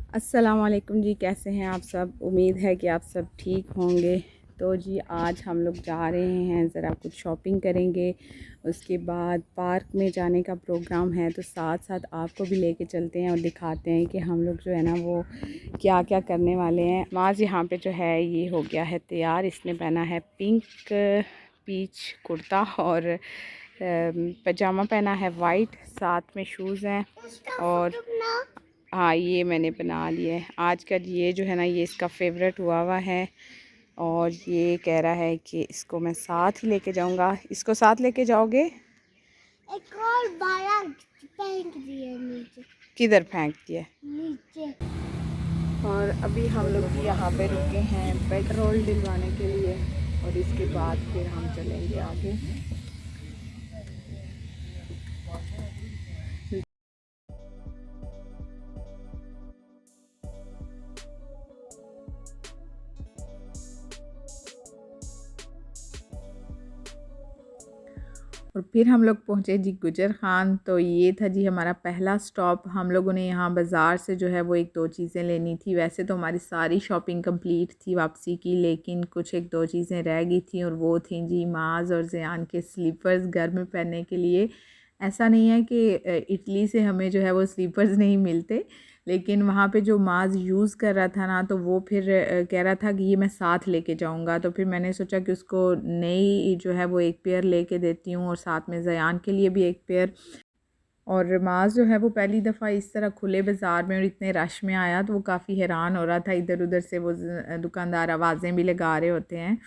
अस्सलाम वालेकुम जी, कैसे हैं आप सब। उम्मीद है कि आप सब ठीक होंगे। तो जी आज हम लोग जा रहे हैं, ज़रा कुछ शॉपिंग करेंगे, उसके बाद पार्क में जाने का प्रोग्राम है। तो साथ साथ आपको भी लेके चलते हैं और दिखाते हैं कि हम लोग जो है ना वो क्या क्या करने वाले हैं। माज यहाँ पे जो है ये हो गया है तैयार। इसने पहना है पिंक पीच कुर्ता और पजामा पहना है वाइट, साथ में शूज़ हैं। और हाँ, ये मैंने बना लिए है। आज का ये जो है ना ये इसका फेवरेट हुआ है और ये कह रहा है कि इसको मैं साथ ही लेके जाऊंगा। इसको साथ लेके जाओगे? एक और बड़ा फेंक दिया नीचे। किधर फेंक दिया? नीचे। और अभी हम लोग यहाँ पे रुके हैं पेट्रोल डलवाने के लिए और इसके बाद फिर हम चलेंगे आगे। और फिर हम लोग पहुँचे जी गुजर खान। तो ये था जी हमारा पहला स्टॉप। हम लोगों ने यहाँ बाज़ार से जो है वो एक दो चीज़ें लेनी थी। वैसे तो हमारी सारी शॉपिंग कंप्लीट थी वापसी की, लेकिन कुछ एक दो चीज़ें रह गई थी और वो थी जी माज और ज़ियान के स्लीपर्स घर में पहनने के लिए। ऐसा नहीं है कि इटली से हमें जो है वो स्लीपर्स नहीं मिलते, लेकिन वहाँ पे जो माज यूज़ कर रहा था ना, तो वो फिर कह रहा था कि ये मैं साथ लेके जाऊँगा। तो फिर मैंने सोचा कि उसको नई जो है वो एक पेयर लेके देती हूँ और साथ में ज़यान के लिए भी एक पेयर। और माज जो है वो पहली दफ़ा इस तरह खुले बाज़ार में और इतने रश में आया तो वो काफ़ी हैरान हो रहा था। इधर उधर से वो दुकानदार आवाज़ें भी लगा रहे होते हैं।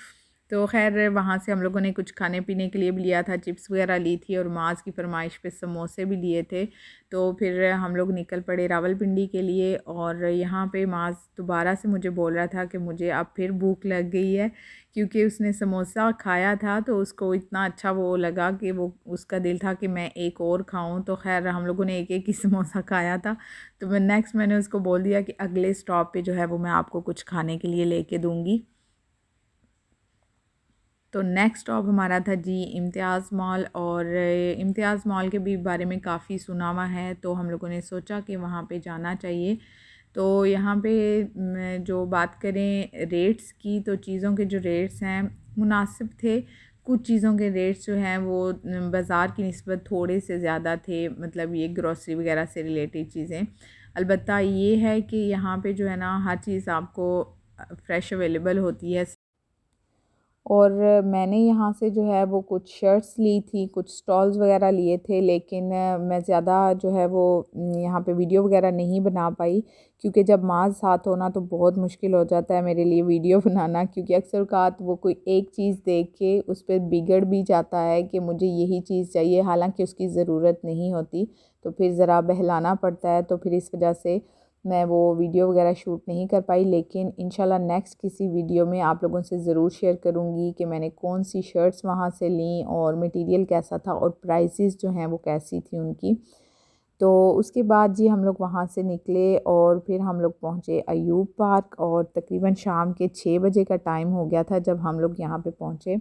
तो ख़ैर वहाँ से हम लोगों ने कुछ खाने पीने के लिए भी लिया था, चिप्स वगैरह ली थी और माज़ की फरमाइश पे समोसे भी लिए थे। तो फिर हम लोग निकल पड़े रावलपिंडी के लिए। और यहाँ पे माज़ दोबारा से मुझे बोल रहा था कि मुझे अब फिर भूख लग गई है, क्योंकि उसने समोसा खाया था तो उसको इतना अच्छा वो लगा कि वो उसका दिल था कि मैं एक और खाऊं। तो खैर हम लोगों ने एक एक ही समोसा खाया था। तो मैंने उसको बोल दिया कि अगले स्टॉप पे जो है वो मैं आपको कुछ खाने के लिए लेके दूँगी। तो नेक्स्ट स्टॉप हमारा था जी इम्तियाज़ मॉल। और इम्तियाज़ मॉल के भी बारे में काफ़ी सुना हुआ है, तो हम लोगों ने सोचा कि वहाँ पे जाना चाहिए। तो यहाँ पे जो बात करें रेट्स की, तो चीज़ों के जो रेट्स हैं मुनासिब थे। कुछ चीज़ों के रेट्स जो हैं वो बाज़ार की निस्बत थोड़े से ज़्यादा थे, मतलब ये ग्रॉसरी वगैरह से रिलेटेड चीज़ें। अलबत्ता ये है कि यहाँ पे जो है ना हर चीज़ आपको फ़्रेश अवेलेबल होती है। और मैंने यहाँ से जो है वो कुछ शर्ट्स ली थी, कुछ स्टॉल्स वगैरह लिए थे, लेकिन मैं ज़्यादा जो है वो यहाँ पे वीडियो वगैरह नहीं बना पाई, क्योंकि जब माज़ साथ हो ना तो बहुत मुश्किल हो जाता है मेरे लिए वीडियो बनाना, क्योंकि अक्सर औक़ात वो कोई एक चीज़ देख के उस पर बिगड़ भी जाता है कि मुझे यही चीज़ चाहिए, हालांकि उसकी ज़रूरत नहीं होती। तो फिर ज़रा बहलाना पड़ता है, तो फिर इस वजह से मैं वो वीडियो वगैरह शूट नहीं कर पाई। लेकिन इंशाल्लाह नेक्स्ट किसी वीडियो में आप लोगों से ज़रूर शेयर करूँगी कि मैंने कौन सी शर्ट्स वहाँ से ली और मटेरियल कैसा था और प्राइसेस जो हैं वो कैसी थी उनकी। तो उसके बाद जी हम लोग वहाँ से निकले और फिर हम लोग पहुँचे अयूब पार्क, और तकरीबन शाम के 6 बजे का टाइम हो गया था जब हम लोग यहाँ पे पहुँचे।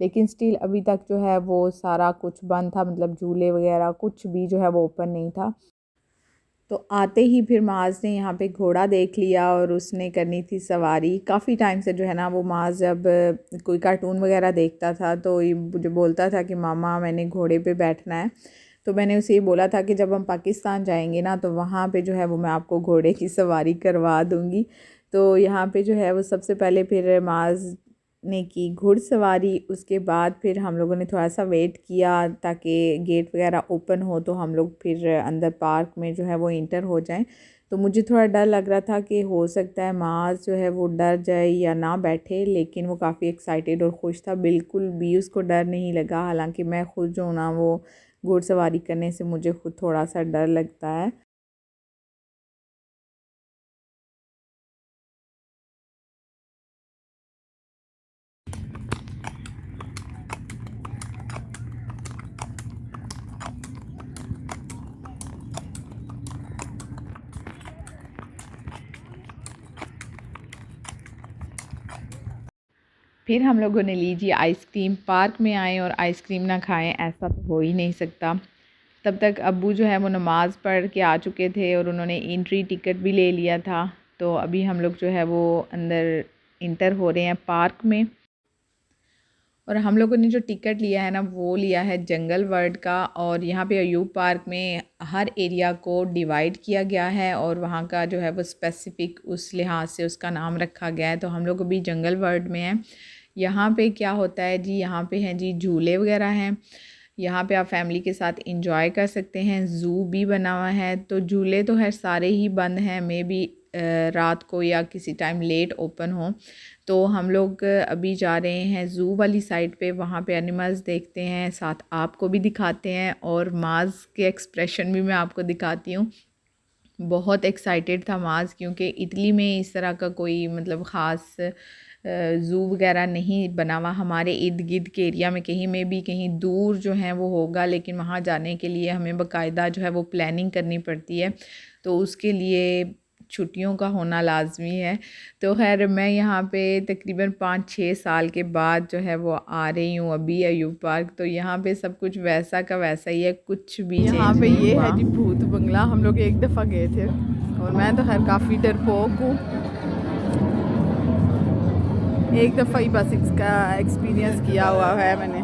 लेकिन स्टिल अभी तक जो है वो सारा कुछ बंद था, मतलब झूले वगैरह कुछ भी जो है वो ओपन नहीं था। तो आते ही फिर माज़ ने यहाँ पे घोड़ा देख लिया और उसने करनी थी सवारी। काफ़ी टाइम से जो है ना वो माज़ जब कोई कार्टून वगैरह देखता था तो ये मुझे बोलता था कि मामा मैंने घोड़े पे बैठना है। तो मैंने उसे ये बोला था कि जब हम पाकिस्तान जाएंगे ना तो वहाँ पे जो है वो मैं आपको घोड़े की सवारी करवा दूँगी। तो यहाँ पे जो है वो सबसे पहले फिर माज़ ने की घुड़सवारी। उसके बाद फिर हम लोगों ने थोड़ा सा वेट किया ताकि गेट वगैरह ओपन हो तो हम लोग फिर अंदर पार्क में जो है वो इंटर हो जाएं। तो मुझे थोड़ा डर लग रहा था कि हो सकता है माज जो है वो डर जाए या ना बैठे, लेकिन वो काफ़ी एक्साइटेड और खुश था, बिल्कुल भी उसको डर नहीं लगा। हालांकि मैं खुद जो ना वो घुड़सवारी करने से मुझे खुद थोड़ा सा डर लगता है। फिर हम लोगों ने लीजिए आइसक्रीम। पार्क में आए और आइसक्रीम ना खाएं ऐसा तो हो ही नहीं सकता। तब तक अब्बू जो है वो नमाज़ पढ़ के आ चुके थे और उन्होंने एंट्री टिकट भी ले लिया था। तो अभी हम लोग जो है वो अंदर इंटर हो रहे हैं पार्क में। और हम लोगों ने जो टिकट लिया है ना वो लिया है जंगल वर्ल्ड का। और यहाँ पे अयूब पार्क में हर एरिया को डिवाइड किया गया है और वहाँ का जो है वो स्पेसिफ़िक उस लिहाज से उसका नाम रखा गया है। तो हम लोग अभी जंगल वर्ल्ड में हैं। यहाँ पे क्या होता है जी, यहाँ पे हैं जी झूले वगैरह हैं। यहाँ पे आप फैमिली के साथ इंजॉय कर सकते हैं। ज़ू भी बना हुआ है। तो झूले तो है सारे ही बंद हैं, मे बी रात को या किसी टाइम लेट ओपन हो। तो हम लोग अभी जा रहे हैं ज़ू वाली साइड पे, वहाँ पे एनिमल्स देखते हैं, साथ आपको भी दिखाते हैं और माज़ के एक्सप्रेशन भी मैं आपको दिखाती हूँ। बहुत एक्साइटेड था माज़, क्योंकि इटली में इस तरह का कोई मतलब ख़ास ज़ू वगैरह नहीं बना हुआ हमारे इर्द गिर्द के एरिया में। कहीं में भी कहीं दूर जो है वो होगा, लेकिन वहाँ जाने के लिए हमें बाकायदा जो है वो प्लानिंग करनी पड़ती है। तो उसके लिए छुट्टियों का होना लाजमी है। तो खैर मैं यहाँ पे तकरीबन 5-6 साल के बाद जो है वो आ रही हूँ अभी अयूब पार्क। तो यहाँ पे सब कुछ वैसा का वैसा ही है, कुछ भी यहाँ पे ये है जी भूत बंगला। हम लोग एक दफ़ा गए थे और मैं तो खैर काफ़ी डरपोक हूँ। एक दफ़ा ही बस इसका एक्सपीरियंस किया हुआ है मैंने,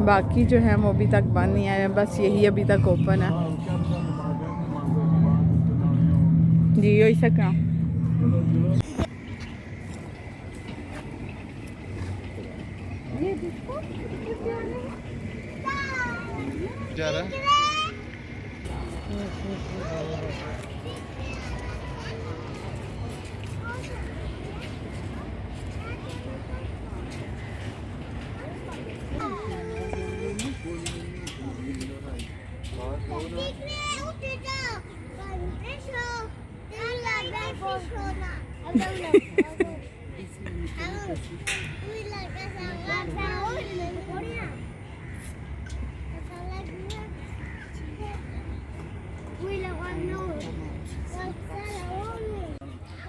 बाकी जो है वो अभी तक बंद नहीं है, बस यही अभी तक ओपन है जी। यही सका जा रहा है।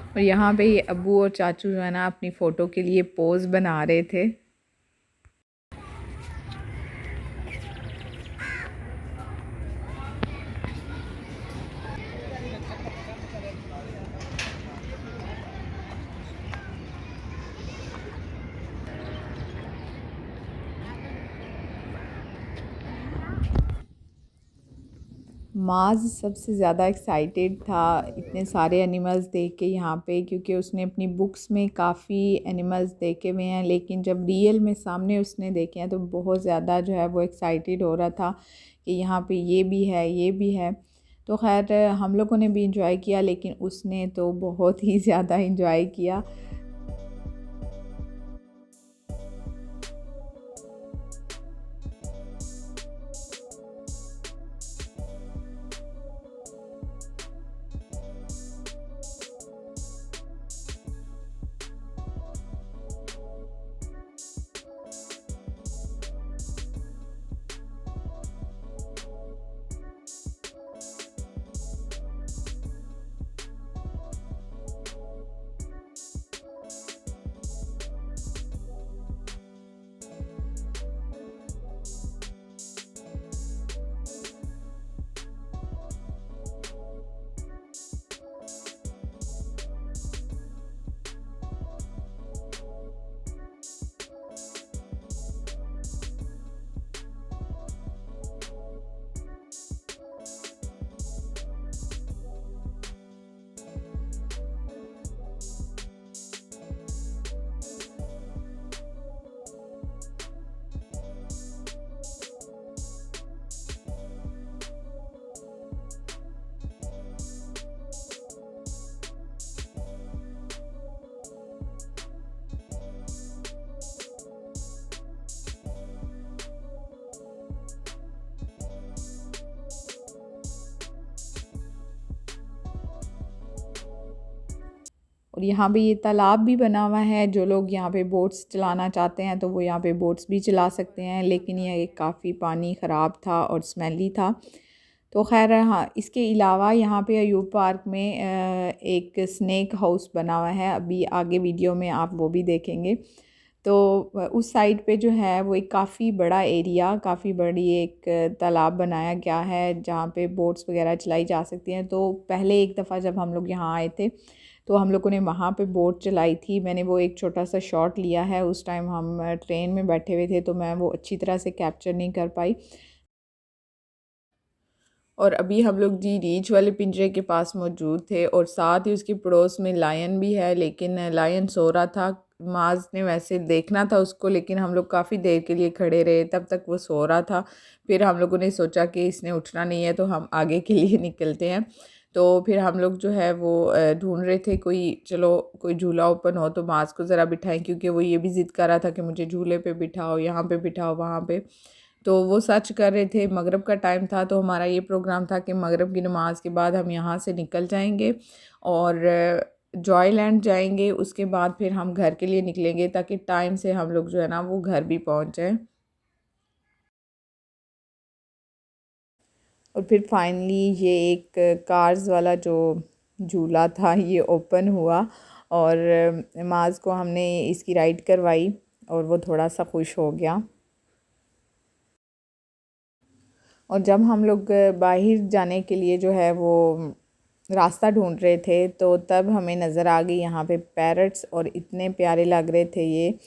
और यहाँ पे ये अब्बू और चाचू जो है ना अपनी फ़ोटो के लिए पोज़ बना रहे थे। माज़ सबसे ज़्यादा एक्साइटेड था इतने सारे एनिमल्स देख के यहाँ पे, क्योंकि उसने अपनी बुक्स में काफ़ी एनिमल्स देखे हुए हैं, लेकिन जब रियल में सामने उसने देखे हैं तो बहुत ज़्यादा जो है वो एक्साइटेड हो रहा था कि यहाँ पे ये भी है, ये भी है। तो खैर हम लोगों ने भी इंजॉय किया, लेकिन उसने तो बहुत ही ज़्यादा इंजॉय किया। और यहाँ पे ये तालाब भी बना हुआ है। जो लोग यहाँ पे बोट्स चलाना चाहते हैं तो वो यहाँ पे बोट्स भी चला सकते हैं, लेकिन ये काफ़ी पानी ख़राब था और स्मेली था। तो खैर हाँ, इसके अलावा यहाँ पे अयूब पार्क में एक स्नैक हाउस बना हुआ है, अभी आगे वीडियो में आप वो भी देखेंगे। तो उस साइड पे जो है वो एक काफ़ी बड़ा एरिया, काफ़ी बड़ी एक तालाब बनाया गया है जहाँ पे बोट्स वगैरह चलाई जा सकती हैं। तो पहले एक दफ़ा जब हम लोग यहाँ आए थे तो हम लोगों ने वहाँ पे बोट चलाई थी। मैंने वो एक छोटा सा शॉट लिया है, उस टाइम हम ट्रेन में बैठे हुए थे तो मैं वो अच्छी तरह से कैप्चर नहीं कर पाई। और अभी हम लोग जी रीछ वाले पिंजरे के पास मौजूद थे और साथ ही उसके पड़ोस में लायन भी है, लेकिन लायन सो रहा था। माज ने वैसे देखना था उसको, लेकिन हम लोग काफ़ी देर के लिए खड़े रहे, तब तक वो सो रहा था। फिर हम लोगों ने सोचा कि इसने उठना नहीं है तो हम आगे के लिए निकलते हैं। तो फिर हम लोग जो है वो ढूंढ रहे थे कोई, चलो कोई झूला ओपन हो तो माज को ज़रा बिठाएं, क्योंकि वो ये भी ज़िद कर रहा था कि मुझे झूले पे बिठाओ, यहाँ पे बिठाओ, वहाँ पे। तो वो सर्च कर रहे थे। मगरिब का टाइम था तो हमारा ये प्रोग्राम था कि मगरिब की नमाज़ के बाद हम यहाँ से निकल जाएंगे और जॉयलैंड जाएंगे। उसके बाद फिर हम घर के लिए निकलेंगे ताकि टाइम से हम लोग जो है ना वो घर भी पहुँच जाएँ। और फिर फाइनली ये एक कार्स वाला जो झूला था ये ओपन हुआ और माज को हमने इसकी राइड करवाई और वो थोड़ा सा खुश हो गया। और जब हम लोग बाहर जाने के लिए जो है वो रास्ता ढूंढ रहे थे तो तब हमें नज़र आ गई यहाँ पे पैरट्स, और इतने प्यारे लग रहे थे ये।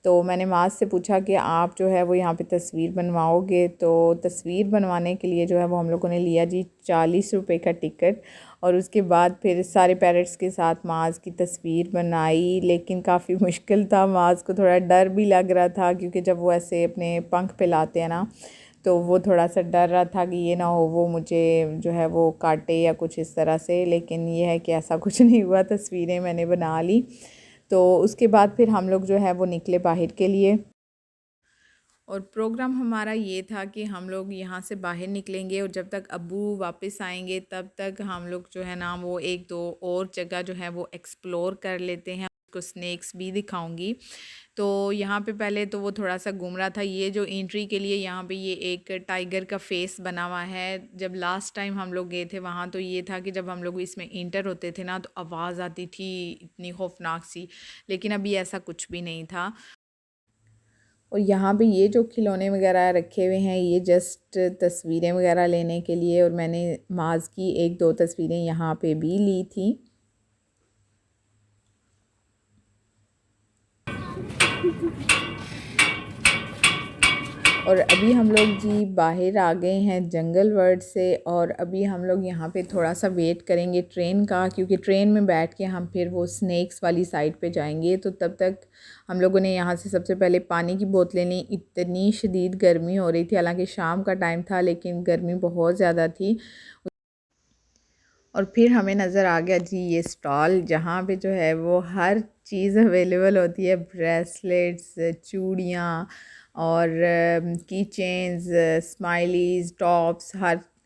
तो मैंने माज से पूछा कि आप जो है वो यहाँ पे तस्वीर बनवाओगे। तो तस्वीर बनवाने के लिए जो है वो हम लोगों ने लिया जी 40 रुपए का टिकट, और उसके बाद फिर सारे पैरट्स के साथ माज की तस्वीर बनाई। लेकिन काफ़ी मुश्किल था, माज को थोड़ा डर भी लग रहा था क्योंकि जब वो ऐसे अपने पंख फैलाते हैं ना तो वो थोड़ा सा डर रहा था कि ये ना हो वो मुझे जो है वो काटे या कुछ इस तरह से। लेकिन ये है कि ऐसा कुछ नहीं हुआ, तस्वीरें मैंने बना ली। तो उसके बाद फिर हम लोग जो है वो निकले बाहर के लिए। और प्रोग्राम हमारा ये था कि हम लोग यहाँ से बाहर निकलेंगे और जब तक अब्बू वापस आएंगे तब तक हम लोग जो है ना वो एक दो और जगह जो है वो एक्सप्लोर कर लेते हैं। उसको स्नैक्स भी दिखाऊंगी। तो यहाँ पे पहले तो वो थोड़ा सा घूम रहा था। ये जो एंट्री के लिए यहाँ पे ये एक टाइगर का फेस बना हुआ है। जब लास्ट टाइम हम लोग गए थे वहाँ तो ये था कि जब हम लोग इसमें इंटर होते थे ना तो आवाज़ आती थी इतनी खौफनाक सी, लेकिन अभी ऐसा कुछ भी नहीं था। और यहाँ पे ये जो खिलौने वगैरह रखे हुए हैं ये जस्ट तस्वीरें वगैरह लेने के लिए, और मैंने माज की एक दो तस्वीरें यहाँ पे भी ली थी। और अभी हम लोग जी बाहर आ गए हैं जंगल वर्ल्ड से, और अभी हम लोग यहाँ पे थोड़ा सा वेट करेंगे ट्रेन का, क्योंकि ट्रेन में बैठ के हम फिर वो स्नैक्स वाली साइड पे जाएंगे। तो तब तक हम लोगों ने यहाँ से सबसे पहले पानी की बोतलें ली। इतनी शदीद गर्मी हो रही थी, हालांकि शाम का टाइम था लेकिन गर्मी बहुत ज़्यादा थी। और फिर हमें नज़र आ गया जी ये स्टॉल जहाँ पे जो है वो हर चीज़ अवेलेबल होती है, ब्रेसलेट्स, चूड़ियाँ और की चेन्स, स्माइलीज़, टॉप्स,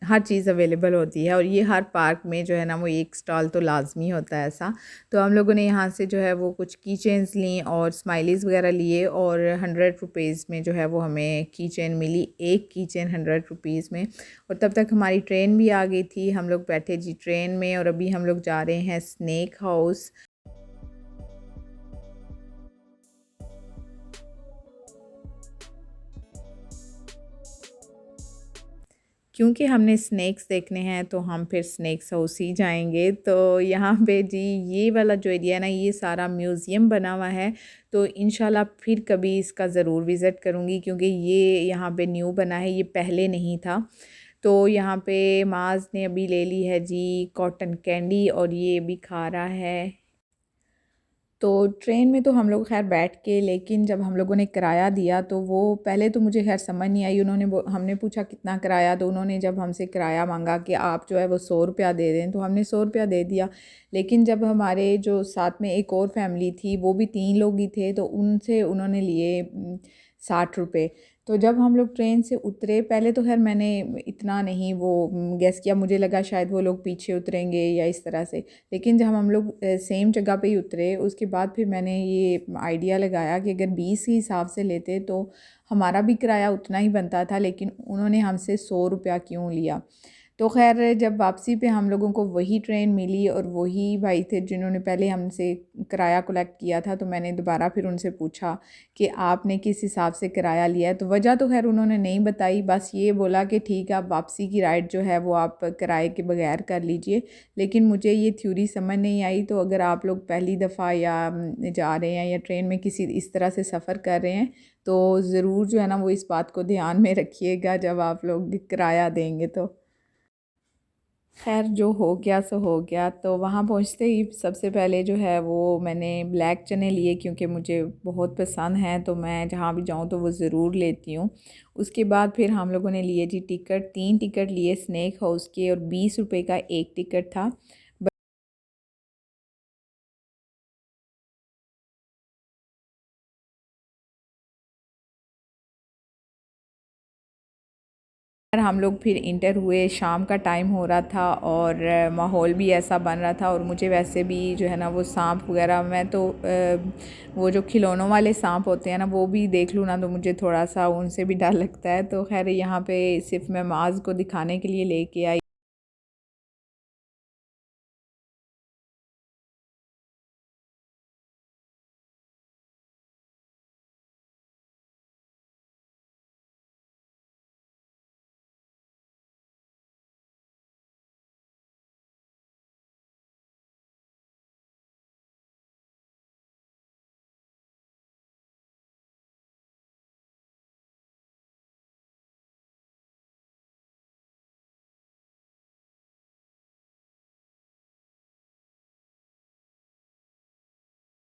हर चीज़ अवेलेबल होती है। और ये हर पार्क में जो है ना वो एक स्टॉल तो लाजमी होता है ऐसा। तो हम लोगों ने यहाँ से जो है वो कुछ की चेन्स ली और स्माइलीज़ वगैरह लिए, और 100 रुपीज़ में जो है वो हमें की चेन मिली, एक की चेन 100 रुपीज़ में। और तब तक हमारी ट्रेन भी आ गई थी। हम लोग बैठे जी ट्रेन में और अभी हम लोग जा रहे हैं स्नैक हाउस। क्योंकि हमने स्नैक्स देखने हैं तो हम फिर स्नैक्स हाउस ही जाएंगे। तो यहाँ पे जी ये वाला जो एरिया है ना ये सारा म्यूज़ियम बना हुआ है। तो इंशाल्लाह फिर कभी इसका ज़रूर विज़िट करूँगी, क्योंकि ये यहाँ पे न्यू बना है, ये पहले नहीं था। तो यहाँ पे माज ने अभी ले ली है जी कॉटन कैंडी और ये भी खा रहा है। तो ट्रेन में तो हम लोग खैर बैठ के, लेकिन जब हम लोगों ने किराया दिया तो वो पहले तो मुझे खैर समझ नहीं आई। उन्होंने हमने पूछा कितना किराया, तो उन्होंने जब हमसे किराया मांगा कि आप जो है वो 100 रुपया दे दें, तो हमने 100 रुपया दे दिया। लेकिन जब हमारे जो साथ में एक और फैमिली थी वो भी 3 लोग ही थे, तो उनसे उन्होंने लिए 60 रुपये। तो जब हम लोग ट्रेन से उतरे, पहले तो खैर मैंने इतना नहीं वो गेस किया, मुझे लगा शायद वो लोग पीछे उतरेंगे या इस तरह से। लेकिन जब हम लोग सेम जगह पे ही उतरे उसके बाद फिर मैंने ये आइडिया लगाया कि अगर 20 के हिसाब से लेते तो हमारा भी किराया उतना ही बनता था, लेकिन उन्होंने हमसे 100 रुपया क्यों लिया। तो खैर जब वापसी पे हम लोगों को वही ट्रेन मिली और वही भाई थे जिन्होंने पहले हमसे किराया कलेक्ट किया था, तो मैंने दोबारा फिर उनसे पूछा कि आपने किस हिसाब से किराया लिया है। तो वजह तो खैर उन्होंने नहीं बताई, बस ये बोला कि ठीक है आप वापसी की राइड जो है वो आप किराए के बगैर कर लीजिए। लेकिन मुझे ये थ्योरी समझ नहीं आई। तो अगर आप लोग पहली दफ़ा या जा रहे हैं या ट्रेन में किसी इस तरह से सफ़र कर रहे हैं तो ज़रूर जो है ना वो इस बात को ध्यान में रखिएगा जब आप लोग किराया देंगे तो। खैर जो हो गया सो हो गया। तो वहाँ पहुँचते ही सबसे पहले जो है वो मैंने ब्लैक चने लिए, क्योंकि मुझे बहुत पसंद हैं, तो मैं जहाँ भी जाऊँ तो वो ज़रूर लेती हूँ। उसके बाद फिर हम लोगों ने लिए जी टिकट, 3 टिकट लिए स्नैक हाउस के और 20 रुपए का एक टिकट था। हम लोग फिर इंटर हुए, शाम का टाइम हो रहा था और माहौल भी ऐसा बन रहा था। और मुझे वैसे भी जो है ना वो सांप वगैरह, मैं तो वो जो खिलौनों वाले सांप होते हैं ना वो भी देख लूँ ना तो मुझे थोड़ा सा उनसे भी डर लगता है। तो खैर यहाँ पे सिर्फ मैं माज को दिखाने के लिए लेके आई।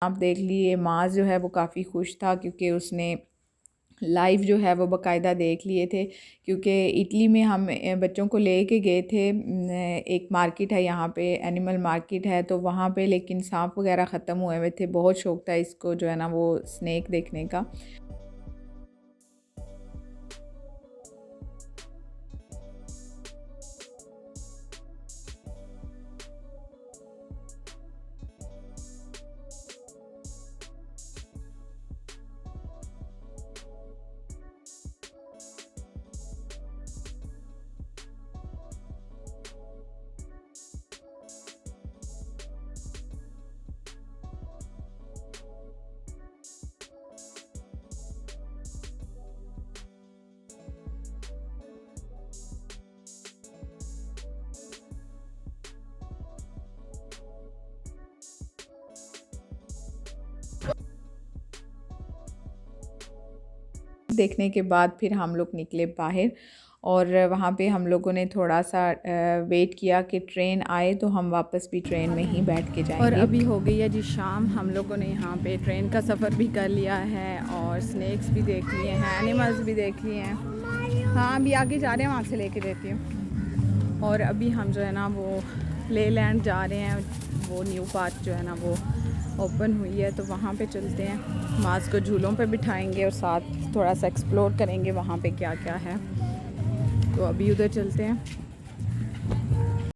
आप देख लिए माज जो है वो काफ़ी खुश था, क्योंकि उसने लाइव जो है वो बाकायदा देख लिए थे। क्योंकि इटली में हम बच्चों को ले के गए थे, एक मार्केट है यहाँ पे, एनिमल मार्केट है, तो वहाँ पे लेकिन सांप वगैरह ख़त्म हुए हुए थे। बहुत शौक था इसको जो है ना वो स्नेक देखने का। देखने के बाद फिर हम लोग निकले बाहर और वहाँ पे हम लोगों ने थोड़ा सा वेट किया कि ट्रेन आए तो हम वापस भी ट्रेन में ही बैठ के जाएंगे। और अभी हो गई है जी शाम। हम लोगों ने यहाँ पे ट्रेन का सफ़र भी कर लिया है और स्नैक्स भी देख लिए हैं, एनिमल्स भी देख लिए हैं। हाँ अभी आगे जा रहे हैं, वहाँ से लेके देती हूँ। और अभी हम जो है ना वो ले लैंड जा रहे हैं। वो न्यू पार्क जो है ना वो ओपन हुई है, तो वहाँ पे चलते हैं। माज को झूलों पे बिठाएंगे और साथ थोड़ा सा एक्सप्लोर करेंगे वहाँ पे क्या क्या है। तो अभी उधर चलते हैं।